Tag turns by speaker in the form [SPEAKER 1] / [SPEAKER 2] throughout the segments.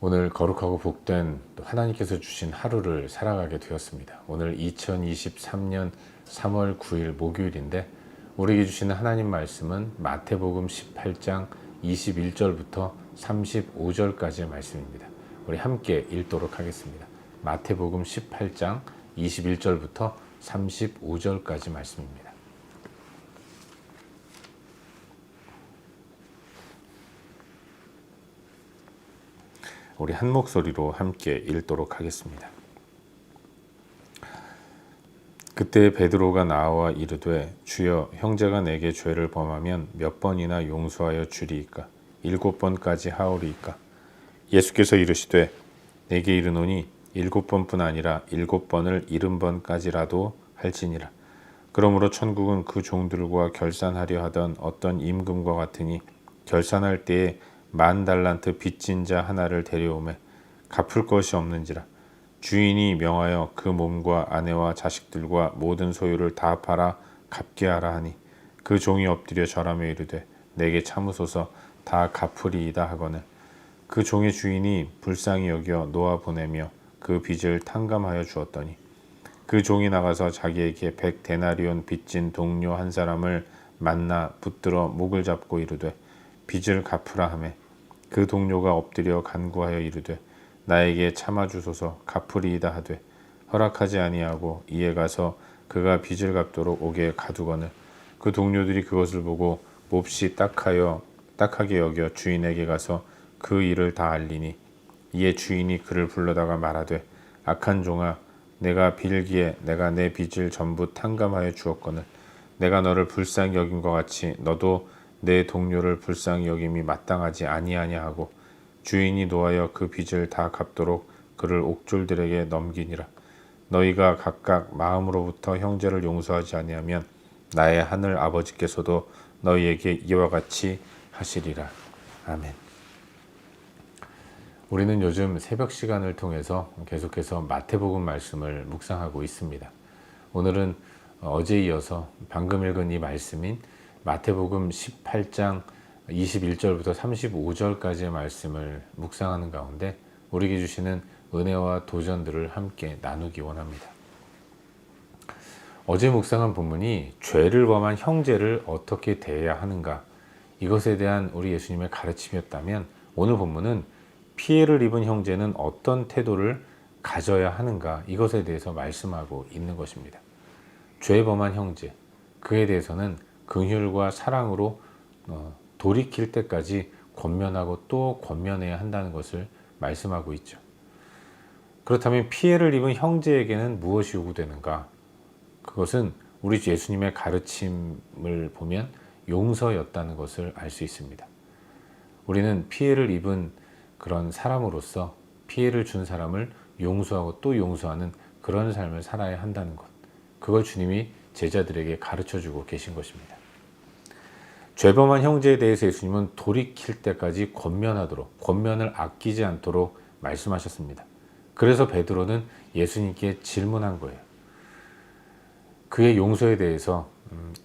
[SPEAKER 1] 오늘 거룩하고 복된 하나님께서 주신 하루를 살아가게 되었습니다. 오늘 2023년 3월 9일 목요일인데 우리에게 주시는 하나님 말씀은 마태복음 18장 21절부터 35절까지의 말씀입니다. 우리 함께 읽도록 하겠습니다. 마태복음 18장 21절부터 35절까지 말씀입니다. 우리 한 목소리로 함께 읽도록 하겠습니다. 그때 베드로가 나와 이르되 주여 형제가 내게 죄를 범하면 몇 번이나 용서하여 주리이까 7번까지 하오리이까. 예수께서 이르시되 내게 이르노니 7번뿐 아니라 7번을 70번까지라도 할지니라. 그러므로 천국은 그 종들과 결산하려 하던 어떤 임금과 같으니 결산할 때에 10,000달란트 빚진 자 하나를 데려오매 갚을 것이 없는지라. 주인이 명하여 그 몸과 아내와 자식들과 모든 소유를 다 팔아 갚게 하라 하니 그 종이 엎드려 절하며 이르되 내게 참으소서 다 갚으리이다 하거늘 그 종의 주인이 불쌍히 여겨 놓아 보내며 그 빚을 탕감하여 주었더니 그 종이 나가서 자기에게 100데나리온 빚진 동료 한 사람을 만나 붙들어 목을 잡고 이르되 빚을 갚으라 하매 그 동료가 엎드려 간구하여 이르되 나에게 참아주소서 갚으리이다 하되 허락하지 아니하고 이에 가서 그가 빚을 갚도록 오게 가두거늘 그 동료들이 그것을 보고 몹시 딱하게 여겨 주인에게 가서 그 일을 다 알리니 이에 주인이 그를 불러다가 말하되 악한 종아 내가 빌기에 내가 내 빚을 전부 탕감하여 주었거늘 내가 너를 불쌍히 여긴 것 같이 너도 내 동료를 불쌍히 여김이 마땅하지 아니하냐 하고 주인이 노하여 그 빚을 다 갚도록 그를 옥졸들에게 넘기니라. 너희가 각각 마음으로부터 형제를 용서하지 아니하면 나의 하늘 아버지께서도 너희에게 이와 같이 하시리라. 아멘. 우리는 요즘 새벽 시간을 통해서 계속해서 마태복음 말씀을 묵상하고 있습니다. 오늘은 어제 이어서 방금 읽은 이 말씀인 마태복음 18장 21절부터 35절까지의 말씀을 묵상하는 가운데 우리에게 주시는 은혜와 도전들을 함께 나누기 원합니다. 어제 묵상한 본문이 죄를 범한 형제를 어떻게 대해야 하는가, 이것에 대한 우리 예수님의 가르침이었다면 오늘 본문은 피해를 입은 형제는 어떤 태도를 가져야 하는가, 이것에 대해서 말씀하고 있는 것입니다. 죄 범한 형제, 그에 대해서는 긍휼과 사랑으로 돌이킬 때까지 권면하고 또 권면해야 한다는 것을 말씀하고 있죠. 그렇다면 피해를 입은 형제에게는 무엇이 요구되는가? 그것은 우리 예수님의 가르침을 보면 용서였다는 것을 알 수 있습니다. 우리는 피해를 입은 그런 사람으로서 피해를 준 사람을 용서하고 또 용서하는 그런 삶을 살아야 한다는 것, 그걸 주님이 제자들에게 가르쳐주고 계신 것입니다. 죄범한 형제에 대해서 예수님은 돌이킬 때까지 권면하도록, 권면을 아끼지 않도록 말씀하셨습니다. 그래서 베드로는 예수님께 질문한 거예요. 그의 용서에 대해서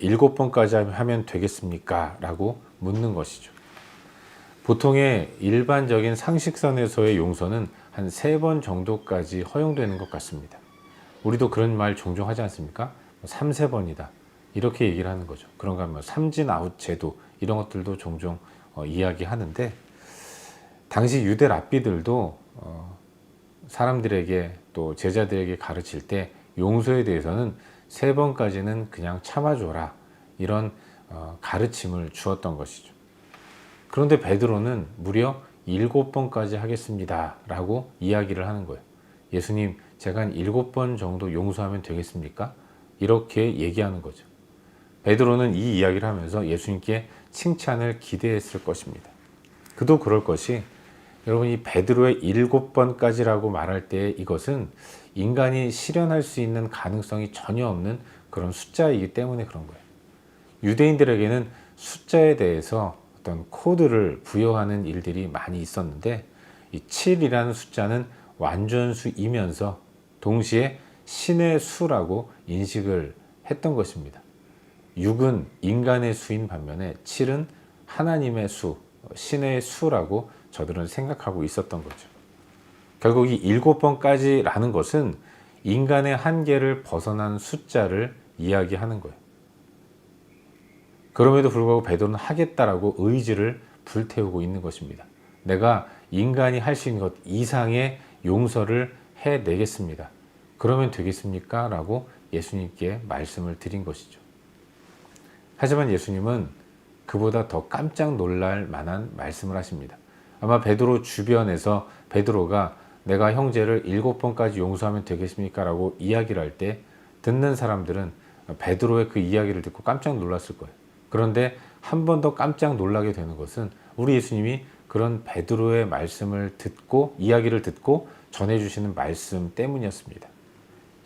[SPEAKER 1] 7번까지 하면 되겠습니까? 라고 묻는 것이죠. 보통의 일반적인 상식선에서의 용서는 한 3번 정도까지 허용되는 것 같습니다. 우리도 그런 말 종종 하지 않습니까? 3, 4번이다. 이렇게 얘기를 하는 거죠. 그런가 하면 삼진 아웃 제도, 이런 것들도 종종 이야기하는데, 당시 유대 랍비들도 사람들에게 또 제자들에게 가르칠 때 용서에 대해서는 3번까지는 그냥 참아줘라, 이런 가르침을 주었던 것이죠. 그런데 베드로는 무려 7번까지 하겠습니다 라고 이야기를 하는 거예요. 예수님, 제가 한 7번 정도 용서하면 되겠습니까? 이렇게 얘기하는 거죠. 베드로는 이 이야기를 하면서 예수님께 칭찬을 기대했을 것입니다. 그도 그럴 것이, 여러분, 이 베드로의 7번까지라고 말할 때 이것은 인간이 실현할 수 있는 가능성이 전혀 없는 그런 숫자이기 때문에 그런 거예요. 유대인들에게는 숫자에 대해서 어떤 코드를 부여하는 일들이 많이 있었는데, 이 7이라는 숫자는 완전수이면서 동시에 신의 수라고 인식을 했던 것입니다. 6은 인간의 수인 반면에 7은 하나님의 수, 신의 수라고 저들은 생각하고 있었던 거죠. 결국 이 7번까지라는 것은 인간의 한계를 벗어난 숫자를 이야기하는 거예요. 그럼에도 불구하고 베드로는 하겠다라고 의지를 불태우고 있는 것입니다. 내가 인간이 할 수 있는 것 이상의 용서를 해내겠습니다. 그러면 되겠습니까? 라고 예수님께 말씀을 드린 것이죠. 하지만 예수님은 그보다 더 깜짝 놀랄 만한 말씀을 하십니다. 아마 베드로 주변에서 베드로가 내가 형제를 7번까지 용서하면 되겠습니까? 라고 이야기를 할 때 듣는 사람들은 베드로의 그 이야기를 듣고 깜짝 놀랐을 거예요. 그런데 한 번 더 깜짝 놀라게 되는 것은 우리 예수님이 그런 베드로의 말씀을 듣고 이야기를 듣고 전해주시는 말씀 때문이었습니다.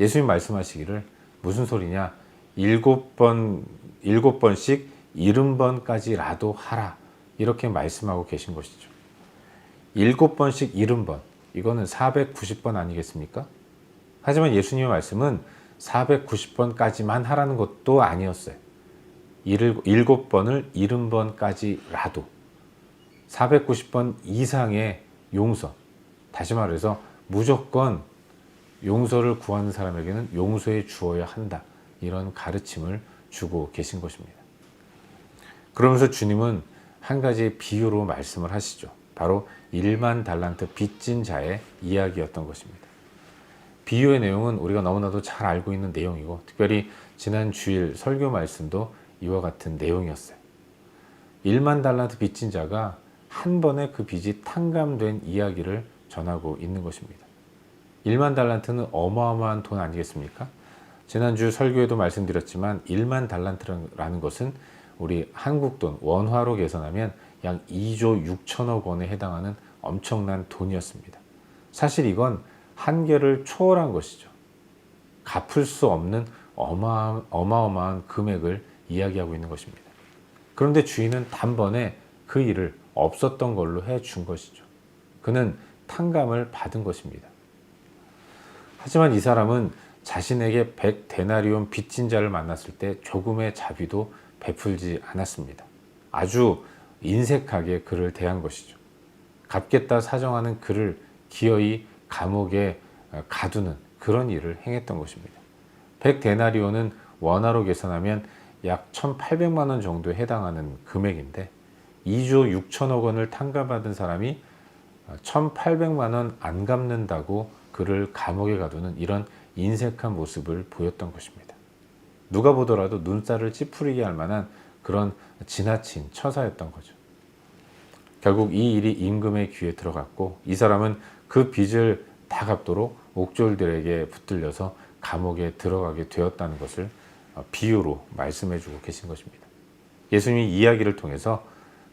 [SPEAKER 1] 예수님 말씀하시기를 무슨 소리냐? 7번씩 70번까지라도 하라. 이렇게 말씀하고 계신 것이죠. 7번씩 70번. 이거는 490번 아니겠습니까? 하지만 예수님의 말씀은 490번까지만 하라는 것도 아니었어요. 7번을 70번까지라도 490번 이상의 용서, 다시 말해서 무조건 용서를 구하는 사람에게는 용서해 주어야 한다. 이런 가르침을 주고 계신 것입니다. 그러면서 주님은 한 가지 비유로 말씀을 하시죠. 바로 1만 달란트 빚진 자의 이야기였던 것입니다. 비유의 내용은 우리가 너무나도 잘 알고 있는 내용이고 특별히 지난 주일 설교 말씀도 이와 같은 내용이었어요. 1만 달란트 빚진 자가 한 번에 그 빚이 탕감된 이야기를 전하고 있는 것입니다. 1만 달란트는 어마어마한 돈 아니겠습니까? 지난주 설교에도 말씀드렸지만 1만 달란트라는 것은 우리 한국 돈 원화로 계산하면 약 2조 6천억 원에 해당하는 엄청난 돈이었습니다. 사실 이건 한계를 초월한 것이죠. 갚을 수 없는 어마어마한 금액을 이야기하고 있는 것입니다. 그런데 주인은 단번에 그 일을 없었던 걸로 해준 것이죠. 그는 탕감을 받은 것입니다. 하지만 이 사람은 자신에게 100데나리온 빚진 자를 만났을 때 조금의 자비도 베풀지 않았습니다. 아주 인색하게 그를 대한 것이죠. 갚겠다 사정하는 그를 기어이 감옥에 가두는 그런 일을 행했던 것입니다. 100데나리온은 원화로 계산하면 약 1,800만 원 정도에 해당하는 금액인데 2조 6천억 원을 탕감받은 사람이 1,800만 원 안 갚는다고 그를 감옥에 가두는 이런 인색한 모습을 보였던 것입니다. 누가 보더라도 눈살을 찌푸리게 할 만한 그런 지나친 처사였던 거죠. 결국 이 일이 임금의 귀에 들어갔고 이 사람은 그 빚을 다 갚도록 옥졸들에게 붙들려서 감옥에 들어가게 되었다는 것을 비유로 말씀해 주고 계신 것입니다. 예수님이 이야기를 통해서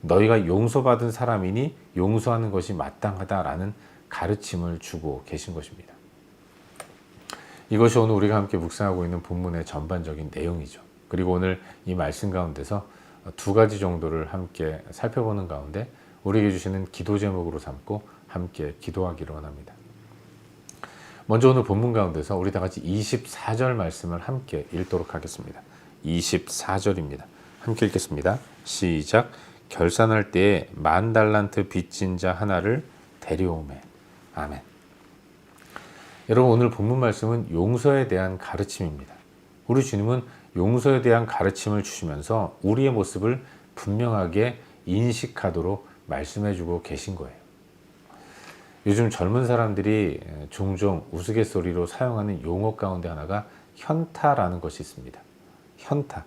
[SPEAKER 1] 너희가 용서받은 사람이니 용서하는 것이 마땅하다라는 가르침을 주고 계신 것입니다. 이것이 오늘 우리가 함께 묵상하고 있는 본문의 전반적인 내용이죠. 그리고 오늘 이 말씀 가운데서 두 가지 정도를 함께 살펴보는 가운데 우리에게 주시는 기도 제목으로 삼고 함께 기도하기를 원합니다. 먼저 오늘 본문 가운데서 우리 다 같이 24절 말씀을 함께 읽도록 하겠습니다. 24절입니다. 함께 읽겠습니다. 시작. 결산할 때에 10,000달란트 빚진 자 하나를 데려오매. 아멘. 여러분 오늘 본문 말씀은 용서에 대한 가르침입니다. 우리 주님은 용서에 대한 가르침을 주시면서 우리의 모습을 분명하게 인식하도록 말씀해주고 계신 거예요. 요즘 젊은 사람들이 종종 우스갯소리로 사용하는 용어 가운데 하나가 현타라는 것이 있습니다. 현타.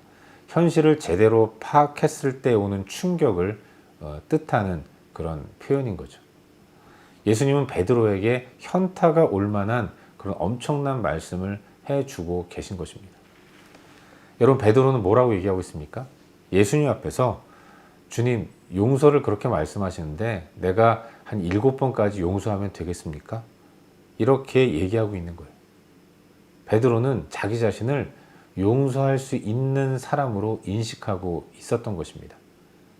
[SPEAKER 1] 현실을 제대로 파악했을 때 오는 충격을 뜻하는 그런 표현인 거죠. 예수님은 베드로에게 현타가 올 만한 그런 엄청난 말씀을 해주고 계신 것입니다. 여러분 베드로는 뭐라고 얘기하고 있습니까? 예수님 앞에서 주님 용서를 그렇게 말씀하시는데 내가 한 7번까지 용서하면 되겠습니까? 이렇게 얘기하고 있는 거예요. 베드로는 자기 자신을 용서할 수 있는 사람으로 인식하고 있었던 것입니다.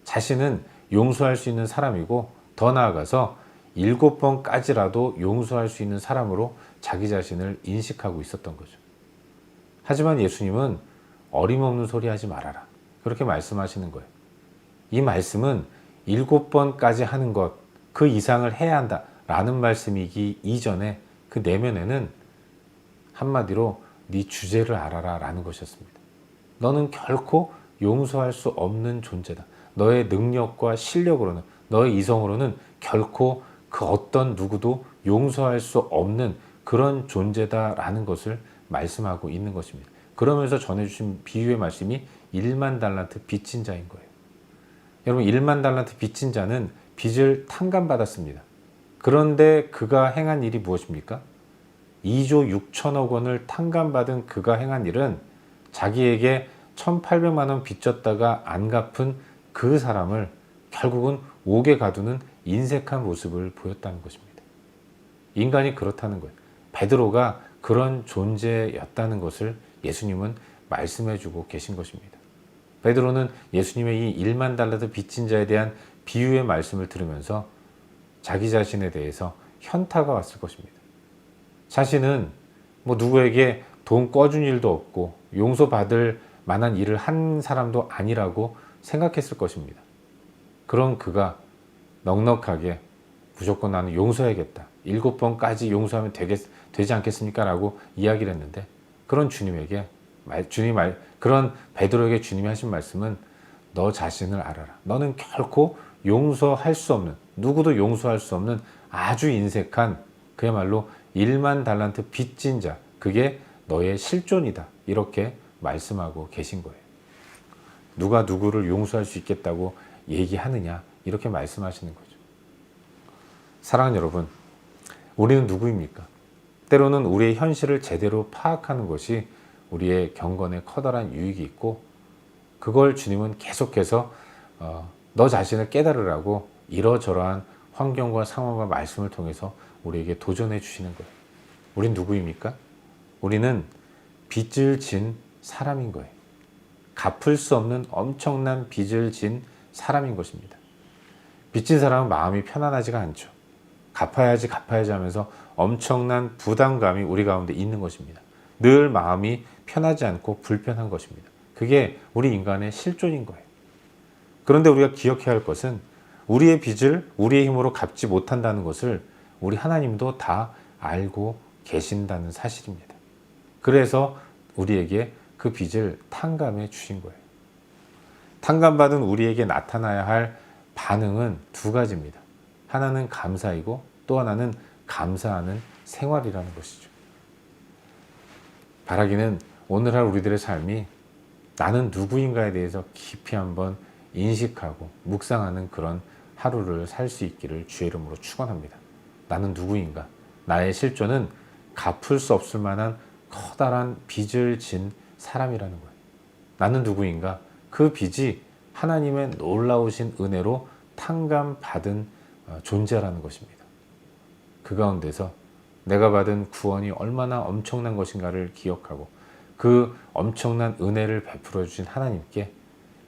[SPEAKER 1] 자신은 용서할 수 있는 사람이고 더 나아가서 7번까지라도 용서할 수 있는 사람으로 자기 자신을 인식하고 있었던 거죠. 하지만 예수님은 어림없는 소리 하지 말아라. 그렇게 말씀하시는 거예요. 이 말씀은 7번까지 하는 것, 그 이상을 해야 한다 라는 말씀이기 이전에 그 내면에는 한마디로 네 주제를 알아라 라는 것이었습니다. 너는 결코 용서할 수 없는 존재다. 너의 능력과 실력으로는, 너의 이성으로는 결코 그 어떤 누구도 용서할 수 없는 그런 존재다라는 것을 말씀하고 있는 것입니다. 그러면서 전해주신 비유의 말씀이 1만 달란트 빚진 자인 거예요. 여러분, 1만 달란트 빚진 자는 빚을 탕감받았습니다. 그런데 그가 행한 일이 무엇입니까? 2조 6천억 원을 탕감받은 그가 행한 일은 자기에게 1,800만 원 빚졌다가 안 갚은 그 사람을 결국은 옥에 가두는 인색한 모습을 보였다는 것입니다. 인간이 그렇다는 거예요. 베드로가 그런 존재였다는 것을 예수님은 말씀해주고 계신 것입니다. 베드로는 예수님의 이 1만 달란트 빚진 자에 대한 비유의 말씀을 들으면서 자기 자신에 대해서 현타가 왔을 것입니다. 자신은 누구에게 돈 꿔준 일도 없고 용서받을 만한 일을 한 사람도 아니라고 생각했을 것입니다. 그런 그가 넉넉하게 무조건 나는 용서해야겠다. 7번까지 용서하면 되지 않겠습니까? 라고 이야기를 했는데, 그런 그런 베드로에게 주님이 하신 말씀은 너 자신을 알아라. 너는 결코 용서할 수 없는, 누구도 용서할 수 없는 아주 인색한 그야말로 1만 달란트 빚진 자, 그게 너의 실존이다. 이렇게 말씀하고 계신 거예요. 누가 누구를 용서할 수 있겠다고 얘기하느냐, 이렇게 말씀하시는 거죠. 사랑하는 여러분, 우리는 누구입니까? 때로는 우리의 현실을 제대로 파악하는 것이 우리의 경건에 커다란 유익이 있고, 그걸 주님은 계속해서 너 자신을 깨달으라고 이러저러한 환경과 상황과 말씀을 통해서 우리에게 도전해 주시는 거예요. 우린 누구입니까? 우리는 빚을 진 사람인 거예요. 갚을 수 없는 엄청난 빚을 진 사람인 것입니다. 빚진 사람은 마음이 편안하지가 않죠. 갚아야지 하면서 엄청난 부담감이 우리 가운데 있는 것입니다. 늘 마음이 편하지 않고 불편한 것입니다. 그게 우리 인간의 실존인 거예요. 그런데 우리가 기억해야 할 것은 우리의 빚을 우리의 힘으로 갚지 못한다는 것을 우리 하나님도 다 알고 계신다는 사실입니다. 그래서 우리에게 그 빚을 탕감해 주신 거예요. 탕감받은 우리에게 나타나야 할 반응은 두 가지입니다. 하나는 감사이고 또 하나는 감사하는 생활이라는 것이죠. 바라기는 오늘날 우리들의 삶이 나는 누구인가에 대해서 깊이 한번 인식하고 묵상하는 그런 하루를 살 수 있기를 주의 이름으로 축원합니다. 나는 누구인가? 나의 실존은 갚을 수 없을 만한 커다란 빚을 진 사람이라는 거예요. 나는 누구인가? 그 빚이 하나님의 놀라우신 은혜로 탕감받은 존재라는 것입니다. 그 가운데서 내가 받은 구원이 얼마나 엄청난 것인가를 기억하고 그 엄청난 은혜를 베풀어 주신 하나님께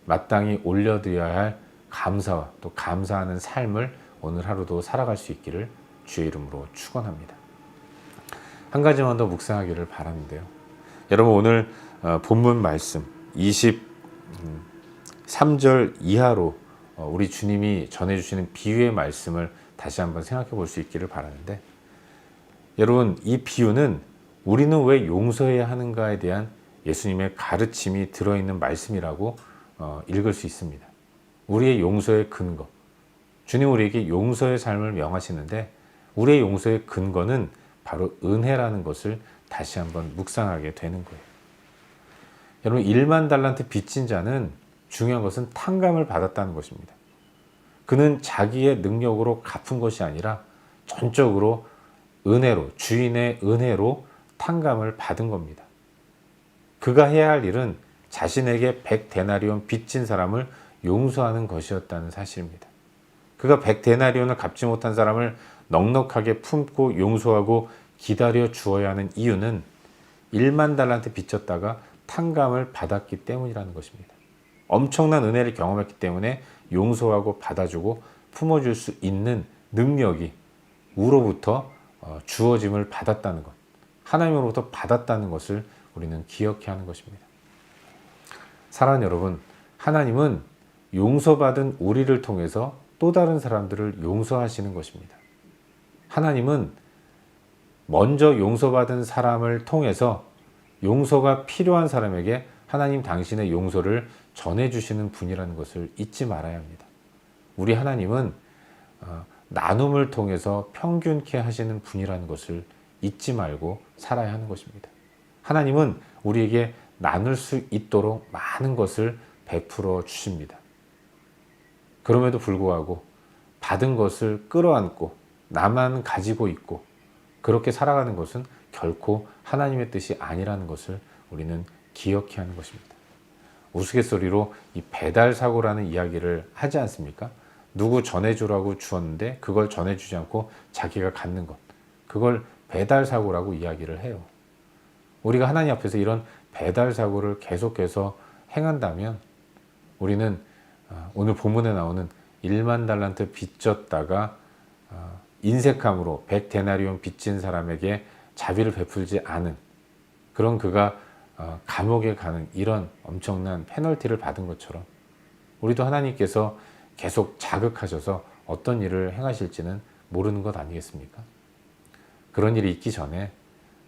[SPEAKER 1] 마땅히 올려드려야 할 감사와 또 감사하는 삶을 오늘 하루도 살아갈 수 있기를 주의 이름으로 축원합니다. 한 가지만 더 묵상하기를 바라는데요. 여러분, 오늘 본문 말씀 23절 이하로 우리 주님이 전해주시는 비유의 말씀을 다시 한번 생각해 볼 수 있기를 바라는데, 여러분, 이 비유는 우리는 왜 용서해야 하는가에 대한 예수님의 가르침이 들어있는 말씀이라고 읽을 수 있습니다. 우리의 용서의 근거, 주님 우리에게 용서의 삶을 명하시는데 우리의 용서의 근거는 바로 은혜라는 것을 다시 한번 묵상하게 되는 거예요. 여러분, 1만 달란트 빚진 자는 중요한 것은 탕감을 받았다는 것입니다. 그는 자기의 능력으로 갚은 것이 아니라 전적으로 은혜로, 주인의 은혜로 탕감을 받은 겁니다. 그가 해야 할 일은 자신에게 100데나리온 빚진 사람을 용서하는 것이었다는 사실입니다. 그가 100데나리온을 갚지 못한 사람을 넉넉하게 품고 용서하고 기다려 주어야 하는 이유는 1만 달란트 빚졌다가 탕감을 받았기 때문이라는 것입니다. 엄청난 은혜를 경험했기 때문에 용서하고 받아주고 품어줄 수 있는 능력이 우로부터 주어짐을 받았다는 것, 하나님으로부터 받았다는 것을 우리는 기억해야 하는 것입니다. 사랑하는 여러분, 하나님은 용서받은 우리를 통해서 또 다른 사람들을 용서하시는 것입니다. 하나님은 먼저 용서받은 사람을 통해서 용서가 필요한 사람에게 하나님 당신의 용서를 전해주시는 분이라는 것을 잊지 말아야 합니다. 우리 하나님은 나눔을 통해서 평균케 하시는 분이라는 것을 잊지 말고 살아야 하는 것입니다. 하나님은 우리에게 나눌 수 있도록 많은 것을 베풀어 주십니다. 그럼에도 불구하고 받은 것을 끌어안고 나만 가지고 있고 그렇게 살아가는 것은 결코 하나님의 뜻이 아니라는 것을 우리는 기억해야 하는 것입니다. 우스갯소리로 이 배달 사고라는 이야기를 하지 않습니까? 누구 전해주라고 주었는데 그걸 전해주지 않고 자기가 갖는 것, 그걸 배달 사고라고 이야기를 해요. 우리가 하나님 앞에서 이런 배달 사고를 계속해서 행한다면 우리는 오늘 본문에 나오는 1만 달란트 빚졌다가 인색함으로 100데나리온 빚진 사람에게 자비를 베풀지 않은 그런 그가 감옥에 가는 이런 엄청난 페널티를 받은 것처럼 우리도 하나님께서 계속 자극하셔서 어떤 일을 행하실지는 모르는 것 아니겠습니까? 그런 일이 있기 전에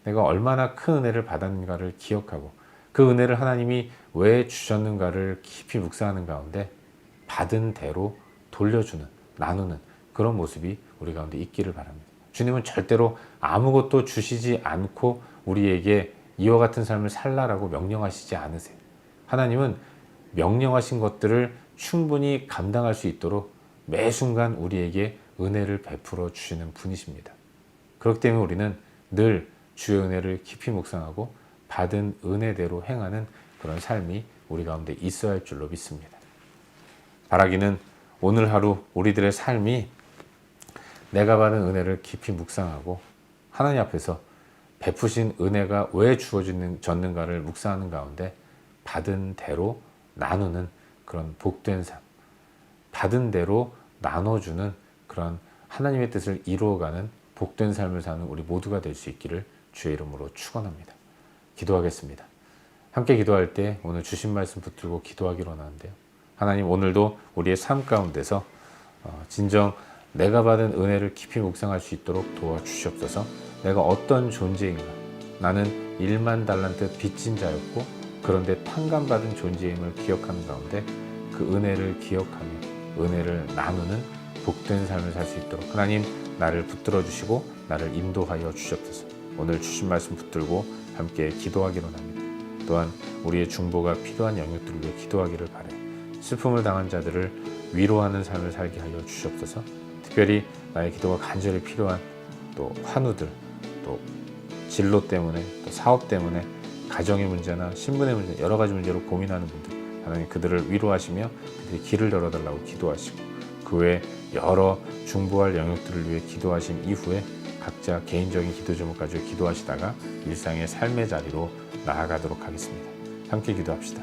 [SPEAKER 1] 내가 얼마나 큰 은혜를 받았는가를 기억하고 그 은혜를 하나님이 왜 주셨는가를 깊이 묵상하는 가운데 받은 대로 돌려주는, 나누는 그런 모습이 우리 가운데 있기를 바랍니다. 주님은 절대로 아무것도 주시지 않고 우리에게 이와 같은 삶을 살라라고 명령하시지 않으세요. 하나님은 명령하신 것들을 충분히 감당할 수 있도록 매 순간 우리에게 은혜를 베풀어 주시는 분이십니다. 그렇기 때문에 우리는 늘 주의 은혜를 깊이 묵상하고 받은 은혜대로 행하는 그런 삶이 우리 가운데 있어야 할 줄로 믿습니다. 바라기는 오늘 하루 우리들의 삶이 내가 받은 은혜를 깊이 묵상하고 하나님 앞에서 베푸신 은혜가 왜 주어졌는가를 묵상하는 가운데 받은 대로 나누는 그런 복된 삶, 받은 대로 나눠주는 그런 하나님의 뜻을 이루어가는 복된 삶을 사는 우리 모두가 될 수 있기를 주의 이름으로 축원합니다. 기도하겠습니다. 함께 기도할 때 오늘 주신 말씀 붙들고 기도하기로 하는데요. 하나님, 오늘도 우리의 삶 가운데서 진정 내가 받은 은혜를 깊이 묵상할 수 있도록 도와주시옵소서. 내가 어떤 존재인가? 나는 1만 달란트 빚진 자였고 그런데 탕감받은 존재임을 기억하는 가운데 그 은혜를 기억하며 은혜를 나누는 복된 삶을 살 수 있도록 하나님 나를 붙들어 주시고 나를 인도하여 주시옵소서. 오늘 주신 말씀 붙들고 함께 기도하기로 합니다. 또한 우리의 중보가 필요한 영역들을 위해 기도하기를 바라요. 슬픔을 당한 자들을 위로하는 삶을 살게 하여 주시옵소서. 특별히 나의 기도가 간절히 필요한 또 환우들, 또 진로 때문에, 또 사업 때문에 가정의 문제나 신분의 문제, 여러 가지 문제로 고민하는 분들, 하나님 그들을 위로하시며 그들의 길을 열어달라고 기도하시고 그 외에 여러 중보할 영역들을 위해 기도하신 이후에 각자 개인적인 기도 제목 가지고 기도하시다가 일상의 삶의 자리로 나아가도록 하겠습니다. 함께 기도합시다.